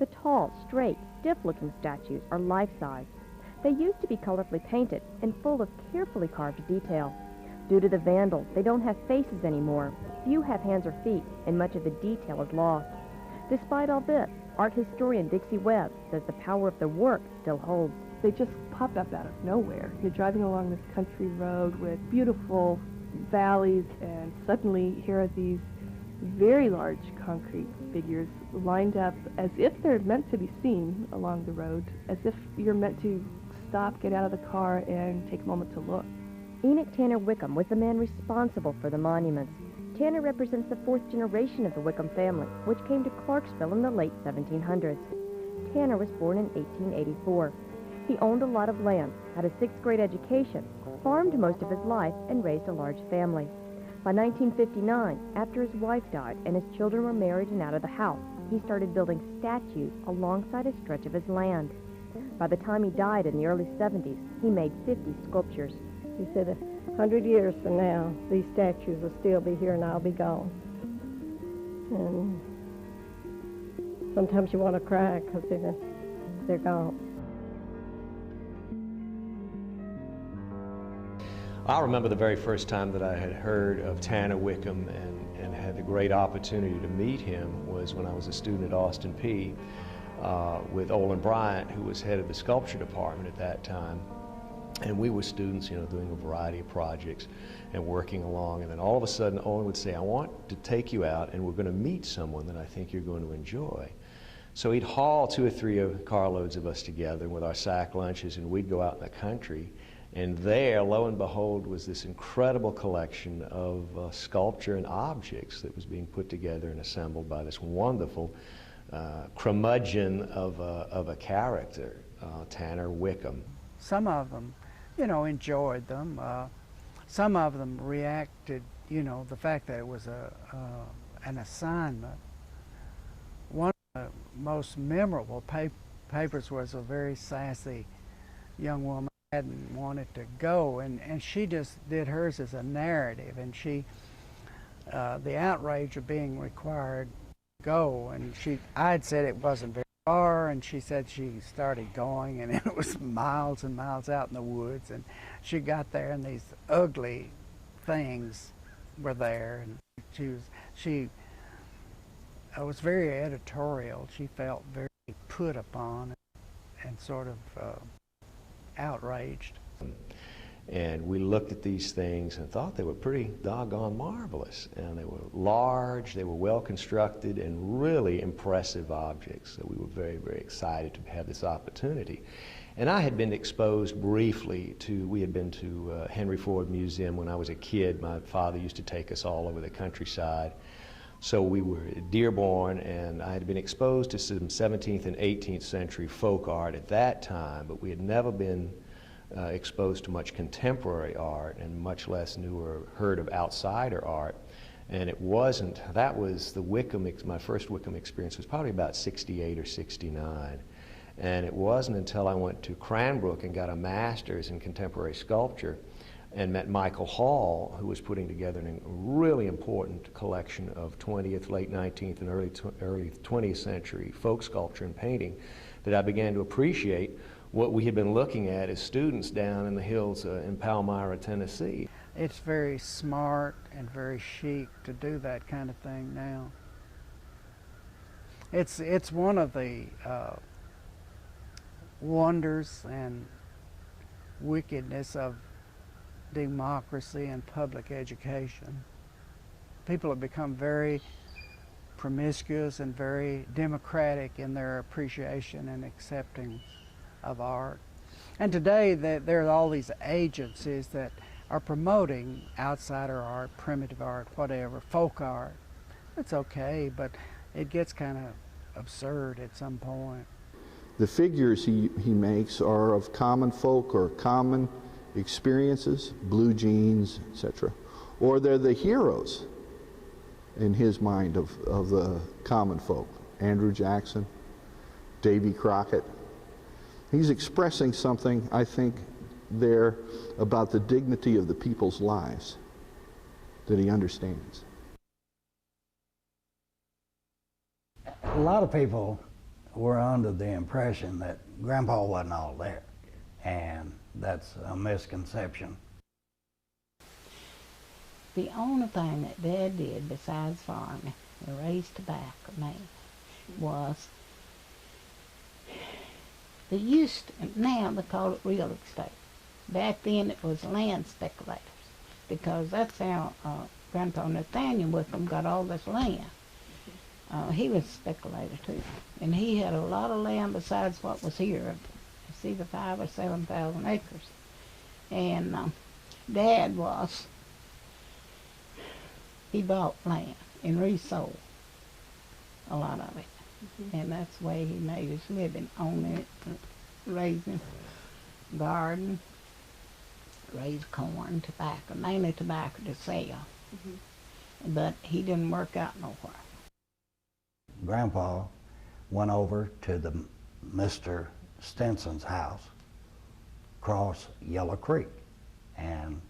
The tall, straight, stiff-looking statues are life-size. They used to be colorfully painted and full of carefully carved detail. Due to the vandals, they don't have faces anymore. Few have hands or feet, and much of the detail is lost. Despite all this, art historian Dixie Webb says the power of the work still holds. They just popped up out of nowhere. You're driving along this country road with beautiful valleys, and suddenly here are these very large concrete figures lined up as if they're meant to be seen along the road, as if you're meant to stop, get out of the car, and take a moment to look. Enoch Tanner Wickham was the man responsible for the monuments. Tanner represents the fourth generation of the Wickham family, which came to Clarksville in the late 1700s. Tanner was born in 1884. He owned a lot of land, had a sixth-grade education, farmed most of his life, and raised a large family. By 1959, after his wife died and his children were married and out of the house, he started building statues alongside a stretch of his land. By the time he died in the early 70s, he made 50 sculptures. He said 100 years from now, these statues will still be here and I'll be gone. And sometimes you want to cry because they're gone. I remember the very first time that I had heard of Tanner Wickham and had the great opportunity to meet him was when I was a student at Austin P with Olin Bryant, who was head of the sculpture department at that time. And we were students, you know, doing a variety of projects and working along. And then all of a sudden, Olin would say, I want to take you out and we're going to meet someone that I think you're going to enjoy. So he'd haul 2 or 3 carloads of us together with our sack lunches, and we'd go out in the country. And there, lo and behold, was this incredible collection of sculpture and objects that was being put together and assembled by this wonderful curmudgeon of a character, Tanner Wickham. Some of them, you know, enjoyed them. Some of them reacted, you know, the fact that it was an assignment. One of the most memorable papers was a very sassy young woman hadn't wanted to go, and she just did hers as a narrative, and she the outrage of being required to go, and I'd said it wasn't very far, and she said she started going, and it was miles and miles out in the woods, and she got there and these ugly things were there, and she was very editorial. She felt very put upon and sort of outraged. And we looked at these things and thought they were pretty doggone marvelous. And they were large, they were well constructed, and really impressive objects. So we were very, very excited to have this opportunity. And I had been exposed briefly we had been to Henry Ford Museum when I was a kid. My father used to take us all over the countryside. So we were at Dearborn, and I had been exposed to some 17th and 18th century folk art at that time, but we had never been exposed to much contemporary art, and much less knew or heard of outsider art. And it wasn't, that was the Wickham, my first Wickham experience was probably about 68 or 69. And it wasn't until I went to Cranbrook and got a master's in contemporary sculpture and met Michael Hall, who was putting together a really important collection of 20th, late 19th, and early 20th century folk sculpture and painting, that I began to appreciate what we had been looking at as students down in the hills in Palmyra, Tennessee. It's very smart and very chic to do that kind of thing now. It's one of the wonders and wickedness of democracy and public education. People have become very promiscuous and very democratic in their appreciation and accepting of art. And today there are all these agencies that are promoting outsider art, primitive art, whatever, folk art. It's okay, but it gets kind of absurd at some point. The figures he makes are of common folk or common experiences, blue jeans, etc. Or they're the heroes in his mind of the common folk. Andrew Jackson, Davy Crockett. He's expressing something, I think, there about the dignity of the people's lives that he understands. A lot of people were under the impression that Grandpa wasn't all there, and that's a misconception. The only thing that Dad did besides farming and raise tobacco man was they used to, now they call it real estate. Back then it was land speculators, because that's how Grandpa Nathaniel Wickham got all this land. He was a speculator too, and he had a lot of land besides what was here. It's either 5,000 or 7,000 acres. And Dad was, he bought land and resold a lot of it. And that's the way he made his living, owning it, raising garden, raise corn, tobacco, mainly tobacco to sell. But he didn't work out nowhere. Grandpa went over to the Mr. Stinson's house across Yellow Creek. And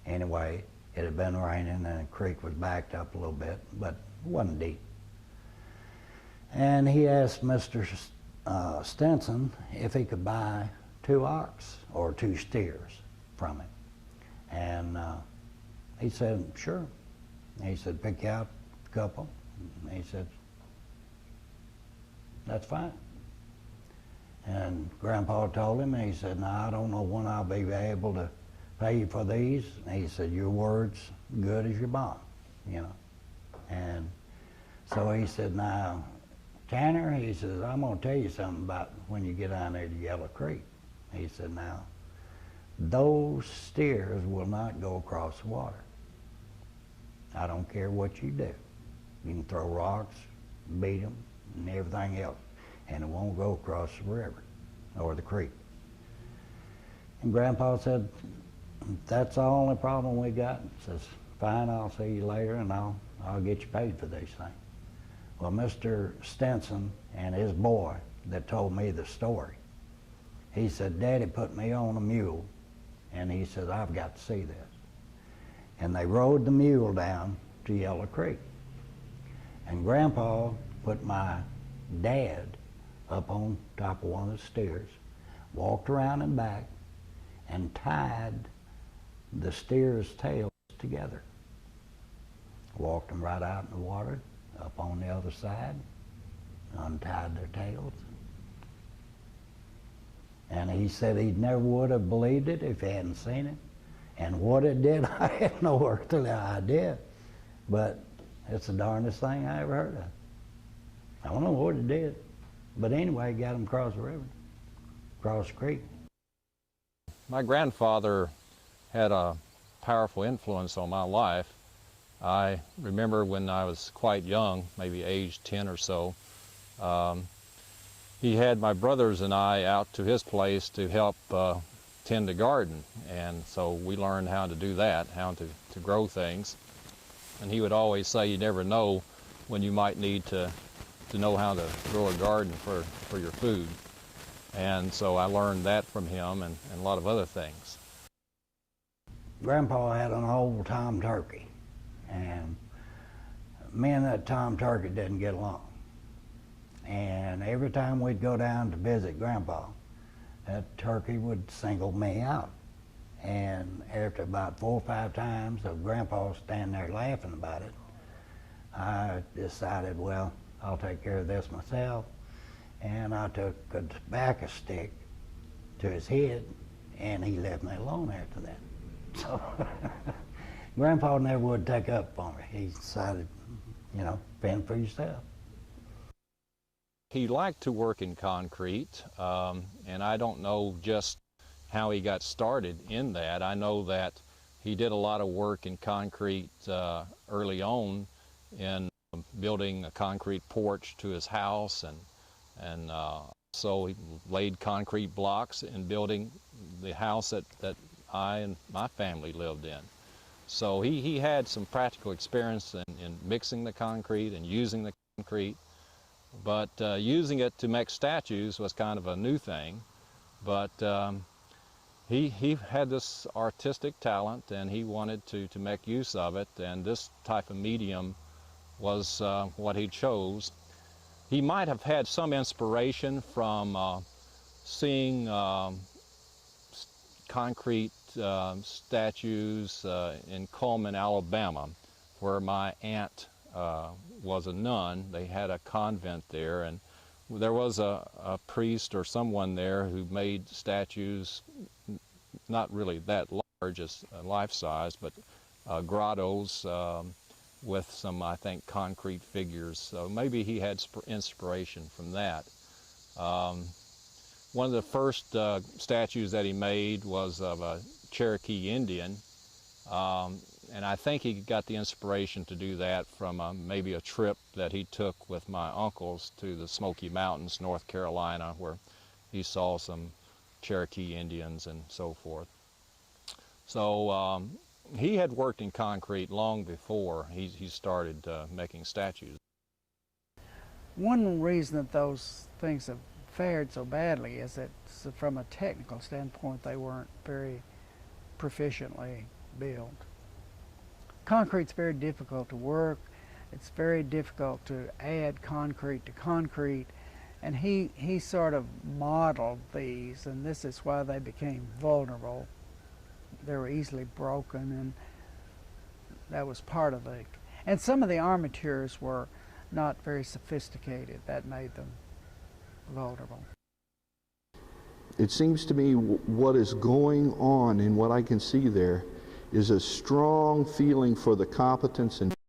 anyway, it had been raining and the creek was backed up a little bit, but it wasn't deep. And he asked Mr. Stinson if he could buy 2 ox or 2 steers from him. And he said, sure. He said, pick out a couple. And he said, that's fine. And Grandpa told him, and he said, no, I don't know when I'll be able to pay you for these. And he said, your word's good as your bond, you know. And so he said, now, Tanner, he says, I'm going to tell you something about when you get down there to Yellow Creek. He said, now, those steers will not go across the water. I don't care what you do. You can throw rocks, beat them, and everything else, and it won't go across the river or the creek. And Grandpa said, that's the only problem we got. He says, fine, I'll see you later, and I'll get you paid for these things. Well, Mr. Stinson and his boy that told me the story, he said, Daddy put me on a mule, and he said, I've got to see this. And they rode the mule down to Yellow Creek. And Grandpa put my dad up on top of one of the steers, walked around and back, and tied the steer's tails together. Walked them right out in the water, up on the other side, untied their tails. And he said he never would have believed it if he hadn't seen it. And what it did, I had no earthly idea. But it's the darndest thing I ever heard of. I don't know what it did. But anyway, got them across the river, across the creek. My grandfather had a powerful influence on my life. I remember when I was quite young, maybe age 10 or so, he had my brothers and I out to his place to help tend the garden. And so we learned how to do that, how to grow things. And he would always say, you never know when you might need to know how to grow a garden for your food. And so I learned that from him and a lot of other things. Grandpa had an old Tom turkey, and me and that Tom turkey didn't get along. And every time we'd go down to visit Grandpa, that turkey would single me out. And after about 4 or 5 times of Grandpa standing there laughing about it, I decided, well, I'll take care of this myself. And I took a tobacco stick to his head, and he left me alone after that. So Grandpa never would take up for me. He decided, you know, fend for yourself. He liked to work in concrete, and I don't know just how he got started in that. I know that he did a lot of work in concrete early on in building a concrete porch to his house, and so he laid concrete blocks in building the house that I and my family lived in. So he had some practical experience in mixing the concrete and using the concrete, but using it to make statues was kind of a new thing. But he had this artistic talent, and he wanted to make use of it, and this type of medium was what he chose. He might have had some inspiration from seeing concrete statues in Coleman, Alabama, where my aunt was a nun. They had a convent there, and there was a priest or someone there who made statues, not really that large as life-size, but grottos with some, I think, concrete figures. So maybe he had inspiration from that. One of the first statues that he made was of a Cherokee Indian, and I think he got the inspiration to do that from maybe a trip that he took with my uncles to the Smoky Mountains, North Carolina, where he saw some Cherokee Indians and so forth. So he had worked in concrete long before he started making statues. One reason that those things have fared so badly is that from a technical standpoint they weren't very proficiently built. Concrete's very difficult to work. It's very difficult to add concrete to concrete, and he sort of modeled these, and this is why they became vulnerable. They were easily broken, and that was part of it. And some of the armatures were not very sophisticated. That made them vulnerable. It seems to me what is going on and what I can see there is a strong feeling for the competence and